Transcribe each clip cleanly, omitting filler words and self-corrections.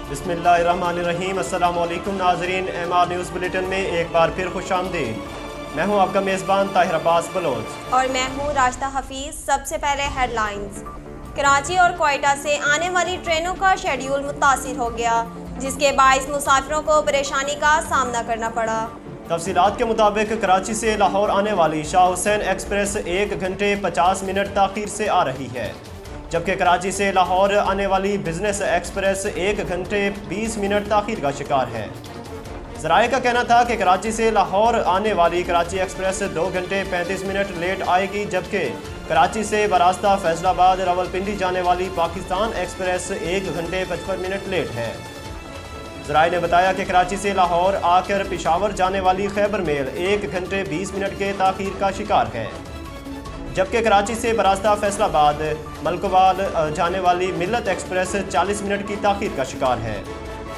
बिस्मिल्लाहिर्रहमानिर्रहीम। अस्सलाम वालेकुम नाज़रीन, एमआर न्यूज़ बुलेटिन में एक बार फिर खुशामदीद। मैं हूं आपका मेज़बान ताहिर अब्बास बलोच और मैं हूं राशिदा हफीज़। सबसे पहले हेडलाइंस। कराची और क्वेटा से आने वाली ट्रेनों का शेड्यूल मुतासिर हो गया, जिसके बाइस मुसाफिरों को परेशानी का सामना करना पड़ा। तफसीलात के मुताबिक कराची से लाहौर आने वाली शाह हुसैन एक्सप्रेस 1 घंटे 50 मिनट ताख़ीर से आ रही है, जबकि कराची से लाहौर आने वाली बिजनेस एक्सप्रेस 1 घंटे 20 मिनट ताख़ीर का शिकार है। ज़राए का कहना था कि कराची से लाहौर आने वाली कराची एक्सप्रेस 2 घंटे 35 मिनट लेट आएगी, जबकि कराची से बरास्ता फैसलाबाद रावलपिंडी जाने वाली पाकिस्तान एक्सप्रेस 1 घंटे 55 मिनट लेट है। ज़राए ने बताया कि कराची से लाहौर आकर पेशावर जाने वाली खैबर मेल 1 घंटे 20 मिनट के ताख़ीर का शिकार है, जबकि कराची से बरास्ता फैसलाबाद मलकवाल जाने वाली मिल्लत एक्सप्रेस 40 मिनट की ताख़ीर का शिकार है।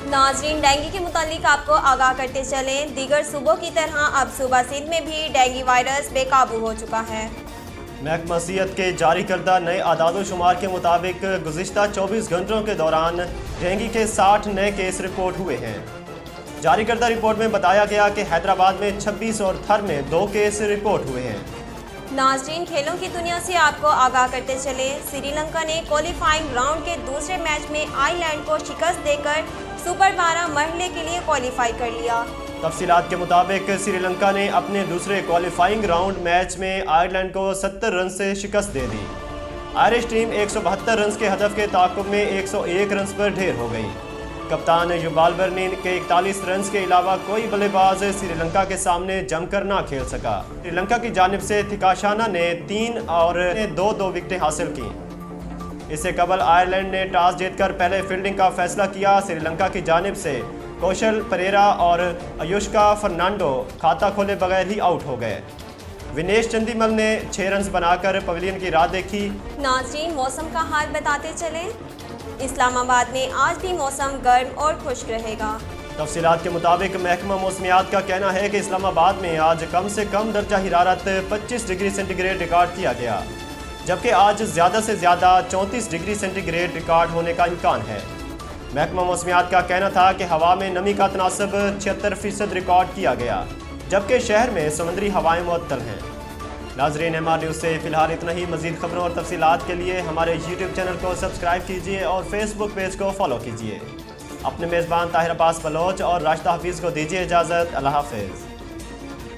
नाज़रीन, डेंगू के मुतालिक आपको आगाह करते चलें, दीगर सूबों की तरह अब सूबा सिंध में भी डेंगू वायरस बेकाबू हो चुका है। महकमा सेहत के जारी करदा नए आदाद शुमार के मुताबिक गुज़िश्ता 24 घंटों के दौरान डेंगू के 60 नए केस रिपोर्ट हुए हैं। जारी करदा रिपोर्ट में बताया गया कि हैदराबाद में 26 और थर में 2 केस रिपोर्ट हुए हैं। नाज़रीन, खेलों की दुनिया से आपको आगाह करते चले, श्रीलंका ने क्वालिफाइंग राउंड के दूसरे मैच में आयरलैंड को शिकस्त देकर सुपर 12 मरहले के लिए क्वालिफाई कर लिया। तफसीलात के मुताबिक श्रीलंका ने अपने दूसरे क्वालिफाइंग राउंड मैच में आयरलैंड को 70 रन से शिकस्त दे दी। आयरिश टीम 172 रन के हदफ के ताक़ुब में 101 रन पर ढेर हो गई। कप्तान युबाल बर्निन के 41 रन के अलावा कोई बल्लेबाज श्रीलंका के सामने जमकर ना खेल सका। श्रीलंका की जानिब से थिकाशाना ने 3 और 2 विकेटें हासिल की। इससे कबल आयरलैंड ने टॉस जीतकर पहले फील्डिंग का फैसला किया। श्रीलंका की जानिब से कौशल परेरा और आयुष्का फर्नांडो खाता खोले बगैर ही आउट हो गए। विनेश चंदीमल ने 6 रन बनाकर पवेलियन की राह देखी। नाज़रीन, मौसम का हाल बताते चलें, इस्लामाबाद में आज भी मौसम गर्म और खुश्क रहेगा। तफसीलात के मुताबिक महकमा मौसमियात का कहना है कि इस्लामाबाद में आज कम से कम दर्जा हिरारत 25 डिग्री सेंटीग्रेड रिकॉर्ड किया गया, जबकि आज ज़्यादा से ज़्यादा 34 डिग्री सेंटीग्रेड रिकॉर्ड होने का इम्कान है। महकमा मौसमियात का कहना था कि हवा में नमी का तनासब 76% रिकॉर्ड किया गया, जबकि शहर में समुद्री हवाएं मुअत्तल हैं। नाज़रीन, एमआर न्यूज़ से फ़िलहाल इतना ही। मज़ीद खबरों और तफसीलात के लिए हमारे यूट्यूब चैनल को सब्सक्राइब कीजिए और फेसबुक पेज को फॉलो कीजिए। अपने मेज़बान ताहिर अब्बास बलोच और राशिदा हफीज़ को दीजिए इजाज़त। अल्लाह हाफ़िज़।